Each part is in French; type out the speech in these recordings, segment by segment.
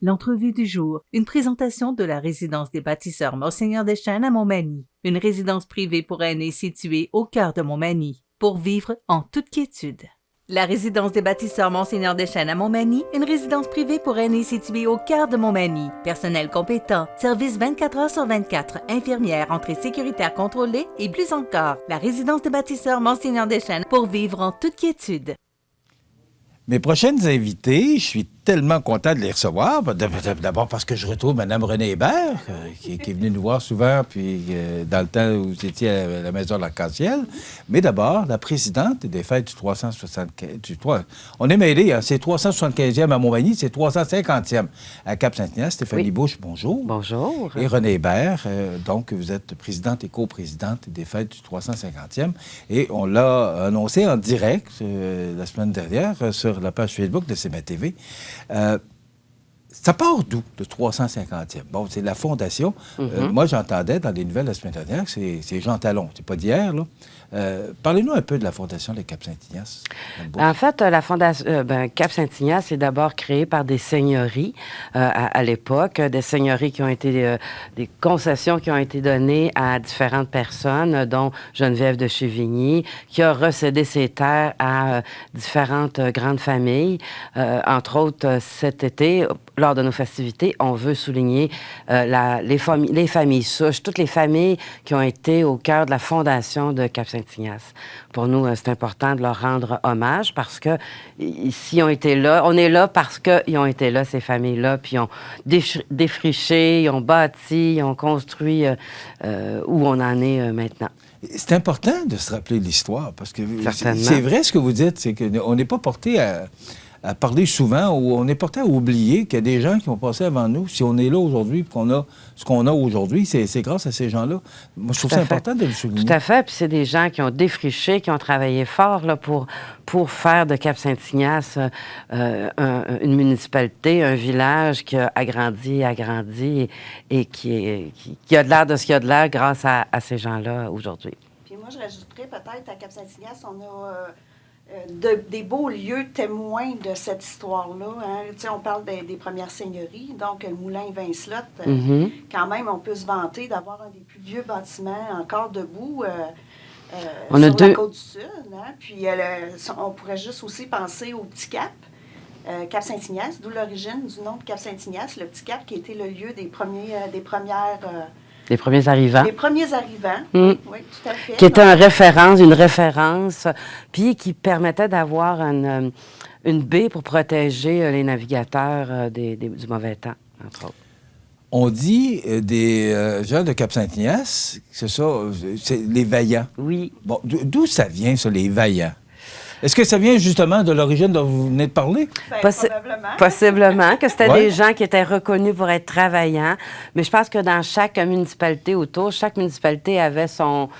L'entrevue du jour, une présentation de la résidence des bâtisseurs Monseigneur Deschênes à Montmagny, une résidence privée pour aînés située au cœur de Montmagny, pour vivre en toute quiétude. La résidence des bâtisseurs Monseigneur Deschênes à Montmagny, une résidence privée pour aînés située au cœur de Montmagny. Personnel compétent, service 24 heures sur 24, infirmière, entrée sécuritaire contrôlée et plus encore. La résidence des bâtisseurs Monseigneur Deschênes pour vivre en toute quiétude. Mes prochaines invités, je suis tellement content de les recevoir. D'abord parce que je retrouve Mme Renée Hébert, qui est venue nous voir souvent, puis dans le temps où vous étiez à la Maison de l'Arc-en-Ciel. Mais d'abord, la présidente des fêtes du 375... On est mêlés, hein? C'est 375e à Montmagny, c'est 350e à Cap-Saint-Ignace. Stéphanie Bouche, bonjour. Bonjour. Et Renée Hébert, donc vous êtes présidente et coprésidente des fêtes du 350e. Et on l'a annoncé en direct la semaine dernière sur la page Facebook de CMA TV. Ça part d'où, le 350e? Bon, c'est la fondation. Moi, j'entendais dans les nouvelles la semaine dernière que c'est Jean Talon. C'est pas d'hier, là. Parlez-nous un peu de la fondation de Cap-Saint-Ignace. En fait, la fondation Cap-Saint-Ignace est d'abord créée par des seigneuries à l'époque, des seigneuries qui ont été des concessions qui ont été données à différentes personnes, dont Geneviève de Chevigny, qui a recédé ses terres à différentes grandes familles. Entre autres, cet été, lors de nos festivités, on veut souligner les familles souches, toutes les familles qui ont été au cœur de la fondation de Cap-Saint-Ignace. Pour nous, c'est important de leur rendre hommage parce que s'ils ont été là, on est là parce qu'ils ont été là, ces familles-là, puis ils ont défriché, ils ont bâti, ils ont construit où on en est maintenant. C'est important de se rappeler l'histoire parce que c'est vrai ce que vous dites, c'est qu'on n'est pas porté à parler souvent ou on est porté à oublier qu'il y a des gens qui ont passé avant nous. Si on est là aujourd'hui et qu'on a ce qu'on a aujourd'hui, c'est grâce à ces gens-là. Moi, je trouve ça important de le souligner. Tout à fait. Puis c'est des gens qui ont défriché, qui ont travaillé fort là, pour faire de Cap-Saint-Ignace une municipalité, un village qui a agrandi et qui a de l'air de ce qu'il y a de l'air grâce à ces gens-là aujourd'hui. Puis moi, je rajouterais peut-être à Cap-Saint-Ignace, on a... des beaux lieux témoins de cette histoire-là. Hein. On parle des premières seigneuries, donc le moulin Vincelot. Quand même, on peut se vanter d'avoir un des plus vieux bâtiments encore debout sur la côte du Sud. Hein. Puis on pourrait juste aussi penser au Petit Cap, Cap-Saint-Ignace, d'où l'origine du nom de Cap-Saint-Ignace, le Petit Cap qui était le lieu des premières... Les premiers arrivants. Les premiers arrivants, oui, tout à fait. Qui était une référence, puis qui permettait d'avoir une baie pour protéger les navigateurs du mauvais temps, entre autres. On dit des gens de Cap-Saint-Ignace, c'est les vaillants. Oui. Bon, d'où ça vient, ça, les vaillants? Est-ce que ça vient justement de l'origine dont vous venez de parler? Probablement. Possiblement, que c'était des gens qui étaient reconnus pour être travaillants. Mais je pense que dans chaque municipalité autour, chaque municipalité avait son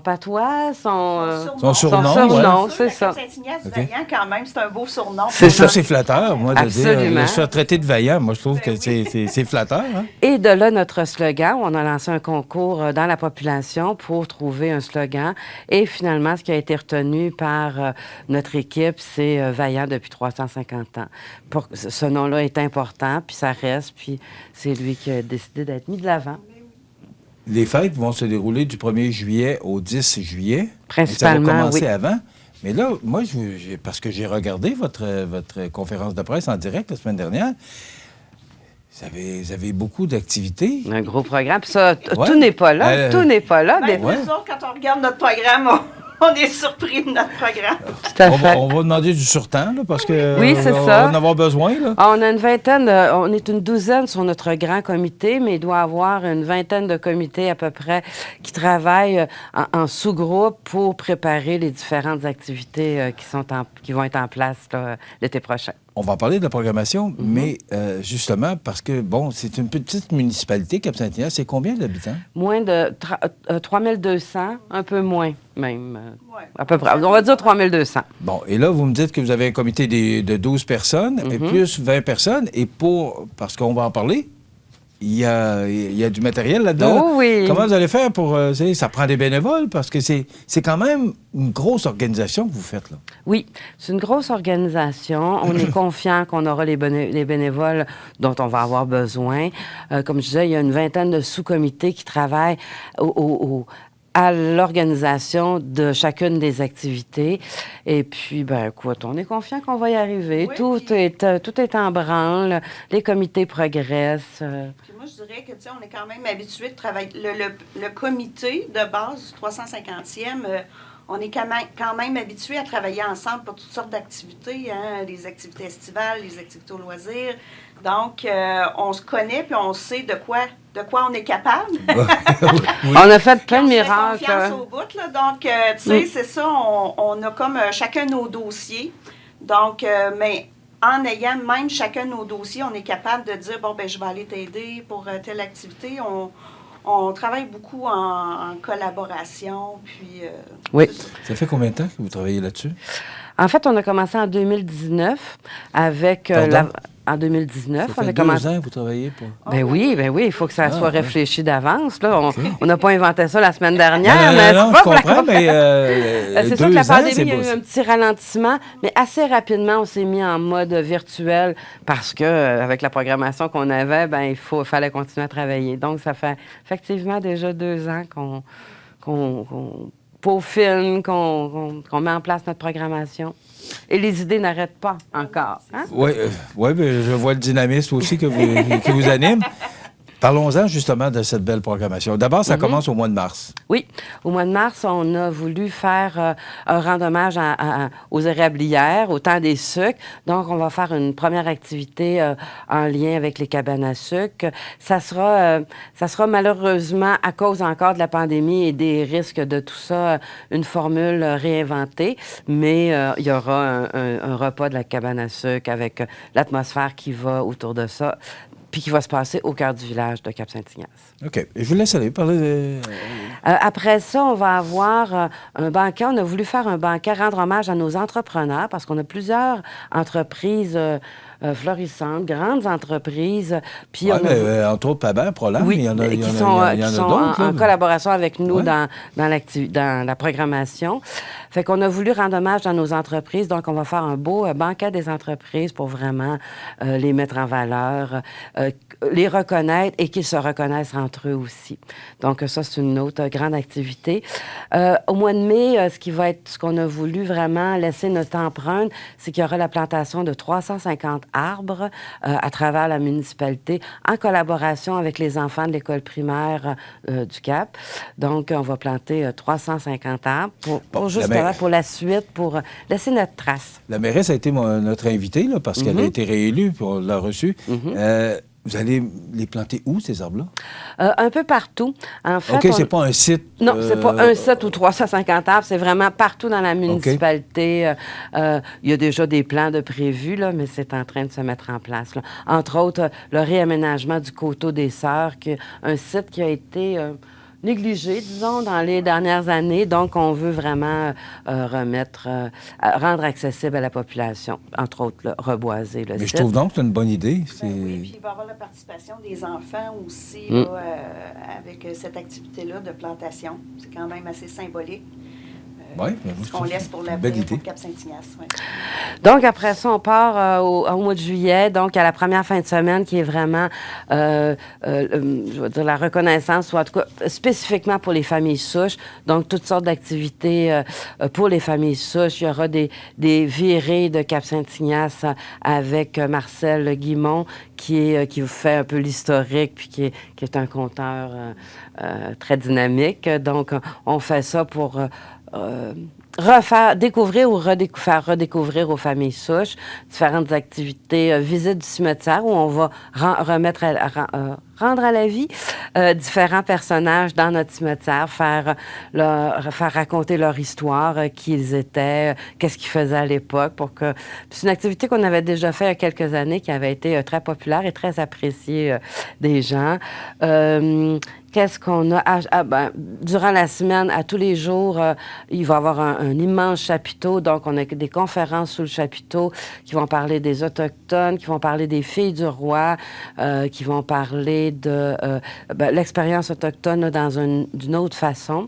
patois, son surnom, c'est ça. Saint-Ignace vaillant, quand même, c'est un beau surnom. C'est flatteur, moi, de dire, se faire traiter de vaillant. Moi, je trouve que c'est flatteur. Hein? Et de là, notre slogan, on a lancé un concours dans la population pour trouver un slogan. Et finalement, ce qui a été retenu par notre équipe, c'est vaillant depuis 350 ans. Ce nom-là est important, puis ça reste, puis c'est lui qui a décidé d'être mis de l'avant. Les fêtes vont se dérouler du 1er juillet au 10 juillet. Principalement, ça va commencer oui. avant. Mais là, moi, parce que j'ai regardé votre conférence de presse en direct la semaine dernière, vous avez beaucoup d'activités. Un gros programme. Puis ça, tout n'est pas là. Tout n'est pas là. Nous autres, quand on regarde notre programme, on est surpris de notre programme. Tout à fait. On va demander du surtemps, là, parce que oui, c'est on ça. va en avoir besoin. Là. On a une vingtaine, on est une douzaine sur notre grand comité, mais il doit y avoir une vingtaine de comités à peu près qui travaillent en sous-groupe pour préparer les différentes activités qui vont être en place là, l'été prochain. On va en parler de la programmation, mais justement, parce que, bon, c'est une petite municipalité, Cap-Saint-Ignace. C'est combien d'habitants? Moins de 3200, un peu moins même. À peu près. On va dire 3200. Bon, et là, vous me dites que vous avez un comité de 12 personnes, et plus 20 personnes, et parce qu'on va en parler, il y a du matériel là-dedans. Oh oui. Comment vous allez faire pour... ça prend des bénévoles parce que c'est quand même une grosse organisation que vous faites, là. Oui, c'est une grosse organisation. On est confiant qu'on aura les bénévoles dont on va avoir besoin. Comme je disais, il y a une vingtaine de sous-comités qui travaillent à l'organisation de chacune des activités. Et puis, ben écoute, on est confiant qu'on va y arriver. Oui, tout est en branle. Les comités progressent. Puis moi, je dirais que, tu sais, on est quand même habitué de travailler. Le comité de base du 350e, on est quand même habitué à travailler ensemble pour toutes sortes d'activités, hein, les activités estivales, les activités au loisir. Donc, on se connaît puis on sait de quoi on est capable. Oui. On a fait plein de On se fait miracles. confiance au bout, là. Donc, tu sais, c'est ça, on a comme chacun nos dossiers. Donc, mais en ayant même chacun nos dossiers, on est capable de dire, bon, ben je vais aller t'aider pour telle activité. On travaille beaucoup en collaboration, puis... Oui. Ça fait combien de temps que vous travaillez là-dessus? En fait, on a commencé en 2019 avec en 2019, Ça on fait a 2 commencé. ans que vous travaillez pour... Ben oui, il faut que ça soit ouais. réfléchi d'avance. Là. OK. On n'a pas inventé ça la semaine dernière. Non, mais non, c'est pas je pour la comprends, mais c'est sûr que la 2 ans, pandémie, c'est il y a beau. eu un petit ralentissement, mais assez rapidement, on s'est mis en mode virtuel parce que avec la programmation qu'on avait, ben il fallait continuer à travailler. Donc, ça fait effectivement déjà 2 ans qu'on peaufine, qu'on met en place notre programmation. Et les idées n'arrêtent pas encore. Hein? Oui, ben, je vois le dynamisme aussi qui vous anime. Parlons-en justement de cette belle programmation. D'abord, ça commence au mois de mars. Oui. Au mois de mars, on a voulu faire un rendre hommage aux érablières, au temps des sucres. Donc, on va faire une première activité en lien avec les cabanes à sucre. Ça sera malheureusement, à cause encore de la pandémie et des risques de tout ça, une formule réinventée. Mais il y aura un repas de la cabane à sucre avec l'atmosphère qui va autour de ça, puis qui va se passer au cœur du village de Cap-Saint-Ignace. OK. Je vous laisse aller parler de... Après ça, on va avoir un banquet. On a voulu faire un banquet, rendre hommage à nos entrepreneurs, parce qu'on a plusieurs entreprises florissantes, grandes entreprises. Puis Ouais, entre autres, Paber, Prolam, oui, il y en a, qui il y en a- sont, il y en a qui sont d'autres. en là. collaboration avec nous Ouais. dans la programmation. Fait qu'on a voulu rendre hommage à nos entreprises. Donc, on va faire un beau banquet des entreprises pour vraiment les mettre en valeur, les reconnaître et qu'ils se reconnaissent entre eux aussi. Donc, ça, c'est une autre grande activité. Au mois de mai, ce qu'on a voulu vraiment laisser notre empreinte, c'est qu'il y aura la plantation de 350 arbres à travers la municipalité en collaboration avec les enfants de l'école primaire du Cap. Donc, on va planter 350 arbres pour la suite, pour laisser notre trace. La mairesse a été notre invitée, là, parce qu'elle a été réélue, puis on l'a reçue. Vous allez les planter où, ces arbres-là? Un peu partout. En fait, OK, c'est pas un site... Non, c'est pas un site ou 350 arbres, c'est vraiment partout dans la municipalité. Il y a déjà des plans de prévus, là, mais c'est en train de se mettre en place, là. Entre autres, le réaménagement du Coteau des Sœurs, un site qui a été négligé, disons, dans les dernières années. Donc, on veut vraiment rendre accessible à la population, entre autres, reboiser le site. Mais je trouve donc que c'est une bonne idée. Ben oui, puis il va y avoir la participation des enfants aussi là, avec cette activité-là de plantation. C'est quand même assez symbolique. Oui, Ce qu'on laisse pour l'avenir pour Cap-Saint-Ignace. Ouais. Donc, après ça, on part au mois de juillet, donc à la première fin de semaine qui est vraiment, je veux dire, la reconnaissance, ou en tout cas spécifiquement pour les familles souches. Donc, toutes sortes d'activités pour les familles souches. Il y aura des virées de Cap-Saint-Ignace avec Marcel Guimont qui vous fait un peu l'historique puis qui est un conteur très dynamique. Donc, on fait ça pour... découvrir ou faire redécouvrir aux familles souches différentes activités, visite du cimetière où on va rendre à la vie différents personnages dans notre cimetière, faire raconter leur histoire, qui ils étaient, qu'est-ce qu'ils faisaient à l'époque. C'est une activité qu'on avait déjà fait il y a quelques années, qui avait été très populaire et très appréciée des gens. Qu'est-ce qu'on a? Durant la semaine, à tous les jours, il va y avoir un immense chapiteau. Donc, on a des conférences sous le chapiteau qui vont parler des Autochtones, qui vont parler des filles du roi, qui vont parler de l'expérience autochtone d'une autre façon.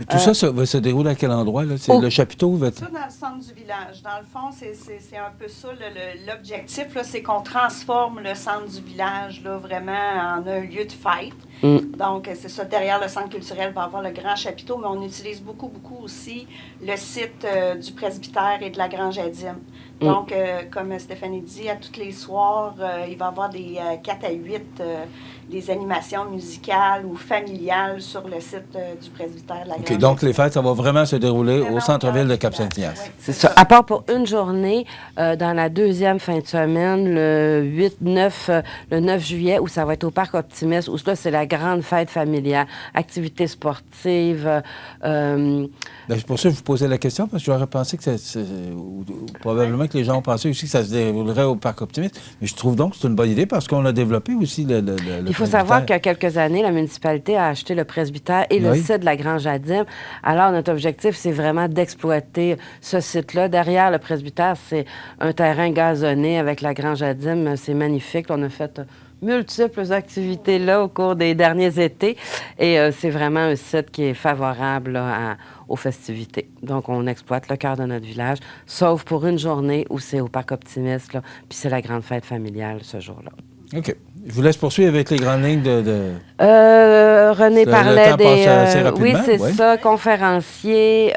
Tout ça va se dérouler à quel endroit? Là? C'est le chapiteau? Ça, dans le centre du village. Dans le fond, c'est un peu ça. L'objectif, c'est qu'on transforme le centre du village là, vraiment en un lieu de fête. Donc, c'est ça. Derrière le centre culturel, il va y avoir le grand chapiteau, mais on utilise beaucoup, beaucoup aussi le site du presbytère et de la Grange à Dîmes. Donc, comme Stéphanie dit, à tous les soirs, il va y avoir des 4 à 8 des animations musicales ou familiales sur le site du presbytère de la Grange. OK, donc les fêtes, ça va vraiment se dérouler au centre-ville de Cap-Saint-Ignace. Oui, c'est ça. À part pour une journée, dans la deuxième fin de semaine, le 9 juillet, où ça va être au Parc Optimiste, où là, c'est la grande fête familiale, activités sportives. C'est pour ça que je vous posais la question, parce que j'aurais pensé que probablement que les gens ont pensé aussi que ça se déroulerait au Parc Optimiste. Mais je trouve donc que c'est une bonne idée parce qu'on a développé aussi le Il faut savoir qu'il y a quelques années, la municipalité a acheté le presbytère et le site de la Grange à Dîmes. Alors, notre objectif, c'est vraiment d'exploiter ce site-là. Derrière le presbytère, c'est un terrain gazonné avec la Grange à Dîmes. C'est magnifique. On a fait multiples activités là au cours des derniers étés. Et c'est vraiment un site qui est favorable là, aux festivités. Donc, on exploite le cœur de notre village, sauf pour une journée où c'est au Parc Optimiste, là, puis c'est la grande fête familiale ce jour-là. OK. Je vous laisse poursuivre avec les grandes lignes René parlait des... oui, c'est ouais. ça, conférenciers,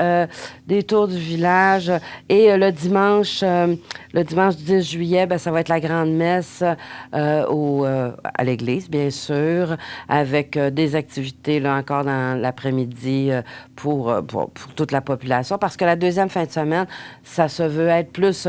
des tours du village. Et le dimanche 10 juillet, ça va être la grande messe à l'église, bien sûr, avec des activités là encore dans l'après-midi pour toute la population. Parce que la deuxième fin de semaine, ça se veut être plus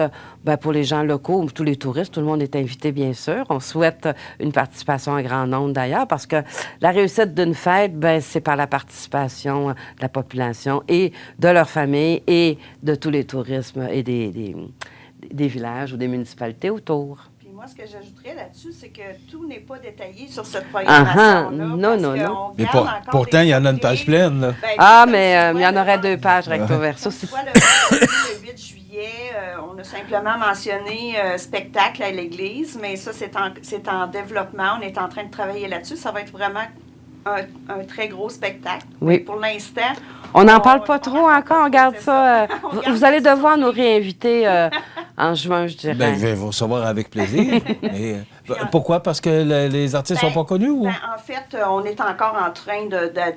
pour les gens locaux, tous les touristes, tout le monde est invité, bien sûr. On souhaite une participation en grand nombre, d'ailleurs, parce que la réussite d'une fête, c'est par la participation de la population et de leur famille et de tous les tourismes et des villages ou des municipalités autour. Puis moi, ce que j'ajouterais là-dessus, c'est que tout n'est pas détaillé sur cette programmation-là. Non. Mais pourtant, il y en a une page pleine. Là. Mais il y en aurait 2 pages recto verso. Tu vois, le 8 juillet, on a simplement mentionné spectacle à l'église, mais ça, c'est en développement. On est en train de travailler là-dessus. Ça va être vraiment un très gros spectacle. Oui. Pour l'instant... On n'en parle pas trop encore, on garde ça. Vous allez devoir nous réinviter en juin, je dirais. Je vais vous recevoir avec plaisir. Mais, pourquoi? Parce que les artistes ne sont pas connus? Ou? En fait, on est encore en train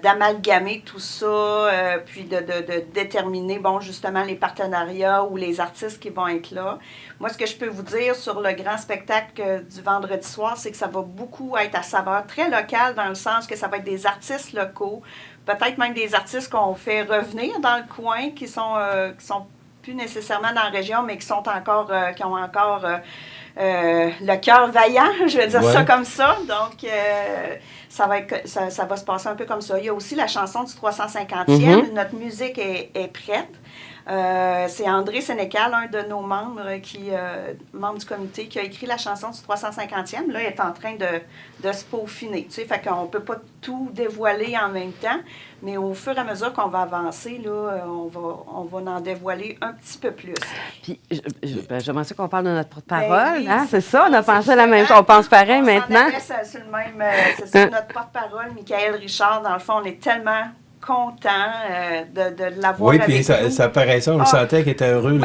d'amalgamer tout ça, puis de déterminer, justement, les partenariats ou les artistes qui vont être là. Moi, ce que je peux vous dire sur le grand spectacle du vendredi soir, c'est que ça va beaucoup être à saveur très locale, dans le sens que ça va être des artistes locaux, peut-être même des artistes qu'on fait revenir dans le coin, qui sont plus nécessairement dans la région, mais qui ont encore le cœur vaillant, je vais dire ça comme ça. Donc, ça va se passer un peu comme ça. Il y a aussi la chanson du 350e. Notre musique est prête. C'est André Sénécal, un de nos membres, membre du comité, qui a écrit la chanson du 350e. Là, il est en train de se peaufiner. Tu sais, fait qu'on ne peut pas tout dévoiler en même temps, mais au fur et à mesure qu'on va avancer, là, on va en dévoiler un petit peu plus. Puis, j'aimerais ça qu'on parle de notre porte-parole. Oui, c'est ça, on a pensé la même chose. On pense pareil maintenant. C'est le même. C'est ça, notre porte-parole, Michael Richard. Dans le fond, on est tellement content de l'avoir avec nous. Oui, puis ça paraissait, on le sentait qu'il était heureux.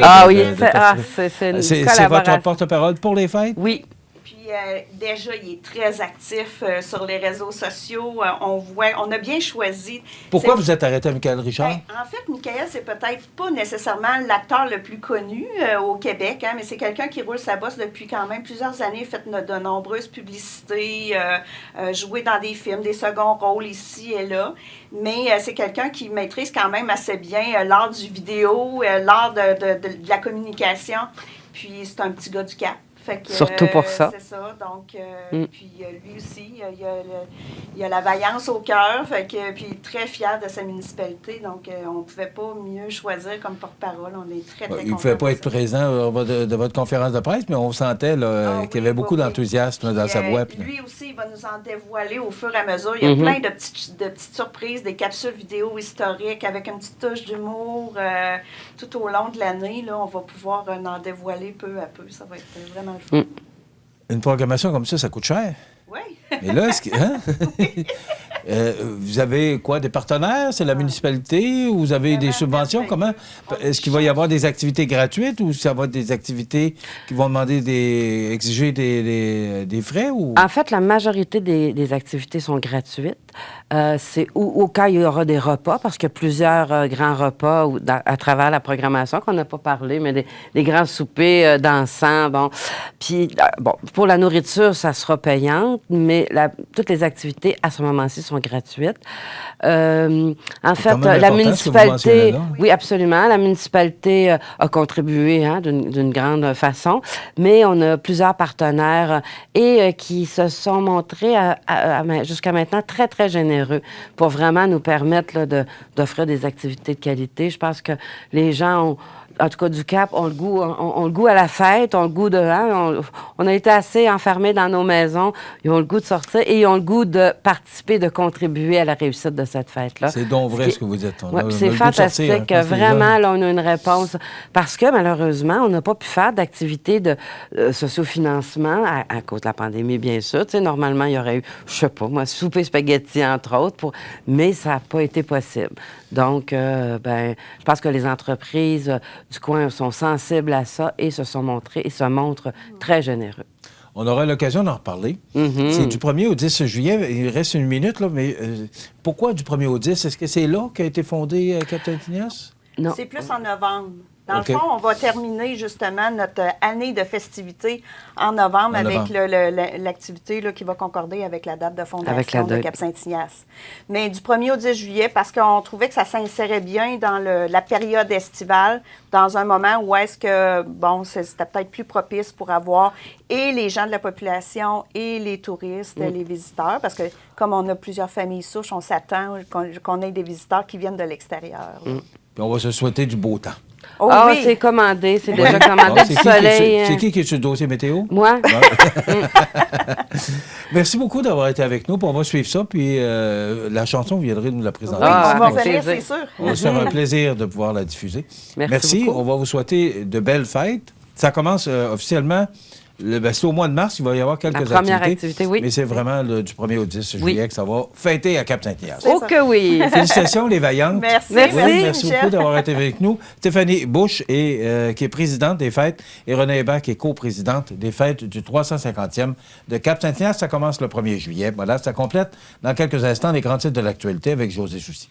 C'est votre porte-parole pour les fêtes? Oui. Puis déjà, il est très actif sur les réseaux sociaux. On a bien choisi. Pourquoi vous êtes arrêté à Michael Richard? En fait, Michael, c'est peut-être pas nécessairement l'acteur le plus connu au Québec, mais c'est quelqu'un qui roule sa bosse depuis quand même plusieurs années, fait de nombreuses publicités, joué dans des films, des seconds rôles ici et là. Mais c'est quelqu'un qui maîtrise quand même assez bien l'art du vidéo, l'art de la communication. Puis c'est un petit gars du Cap. Fait que, Surtout pour ça. C'est ça. Donc, puis lui aussi, il a la vaillance au cœur. Fait que, puis très fier de sa municipalité. Donc, on ne pouvait pas mieux choisir comme porte-parole. On est très, très Il ne contents pouvait pas de être ça. présent de votre conférence de presse, mais on sentait là, qu'il y avait beaucoup d'enthousiasme dans sa voix. Lui aussi, il va nous en dévoiler au fur et à mesure. Il y a plein de petites surprises, des capsules vidéo historiques avec une petite touche d'humour tout au long de l'année. Là, on va pouvoir en dévoiler peu à peu. Ça va être vraiment le fun. Une programmation comme ça coûte cher. Oui. Et là, vous avez quoi, des partenaires? C'est la municipalité? Ou vous avez des subventions? Comment? Est-ce qu'il va y avoir des activités gratuites ou ça va être des activités qui vont exiger des frais? Ou? En fait, la majorité des activités sont gratuites. C'est au cas où il y aura des repas, parce qu'il y a plusieurs grands repas à travers la programmation qu'on n'a pas parlé, mais des grands soupers dansants. Bon. Puis, pour la nourriture, ça sera payante, mais toutes les activités à ce moment-ci sont gratuites. En fait, la municipalité... Oui, absolument. La municipalité a contribué d'une grande façon, mais on a plusieurs partenaires qui se sont montrés jusqu'à maintenant très, très généreux pour vraiment nous permettre là, d'offrir des activités de qualité. Je pense que les gens ont... En tout cas, du Cap, ont le goût à la fête, ont le goût de... on a été assez enfermés dans nos maisons. Ils ont le goût de sortir et ils ont le goût de participer, de contribuer à la réussite de cette fête-là. C'est donc vrai ce que vous dites. Oui, c'est fantastique. Vraiment, là, on a une réponse. Parce que, malheureusement, on n'a pas pu faire d'activités de sociofinancement à cause de la pandémie, bien sûr. Tu sais, normalement, il y aurait eu, je sais pas, moi, souper spaghetti, entre autres, mais ça n'a pas été possible. Donc, je pense que les entreprises du coin sont sensibles à ça et se montrent très généreux. On aura l'occasion d'en reparler. C'est du 1er au 10 juillet. Il reste une minute, là, mais pourquoi du 1er au 10? Est-ce que c'est là qu'a été fondé Cap-Saint-Ignace? Non. C'est plus en novembre. Dans le fond, on va terminer justement notre année de festivités en novembre avec l'activité qui va concorder avec la date de fondation de Cap-Saint-Ignace. Mais du 1er au 10 juillet, parce qu'on trouvait que ça s'insérait bien dans la période estivale, dans un moment où est-ce que, c'était peut-être plus propice pour avoir et les gens de la population et les touristes, les visiteurs, parce que comme on a plusieurs familles souches, on s'attend qu'on ait des visiteurs qui viennent de l'extérieur. Puis on va se souhaiter du beau temps. Oh, oui. C'est commandé, c'est déjà commandé du soleil. C'est qui est sur le dossier météo? Moi. Merci beaucoup d'avoir été avec nous. On va suivre ça, puis la chanson, vous viendrez nous la présenter. On va venir, c'est sûr. On va se faire un plaisir de pouvoir la diffuser. Merci beaucoup. On va vous souhaiter de belles fêtes. Ça commence officiellement... c'est au mois de mars, il va y avoir quelques activités. La première activité, oui. Mais c'est vraiment du 1er au 10 juillet que ça va fêter à Cap-Saint-Ignace. Oh que oui! Félicitations, les vaillantes. Merci. Merci beaucoup d'avoir été avec nous. Stéphanie Bush, qui est présidente des fêtes, et Renée Hébert, qui est coprésidente des fêtes du 350e de Cap-Saint-Ignace. Ça commence le 1er juillet. Voilà, ça complète dans quelques instants les grands titres de l'actualité avec José Soucy.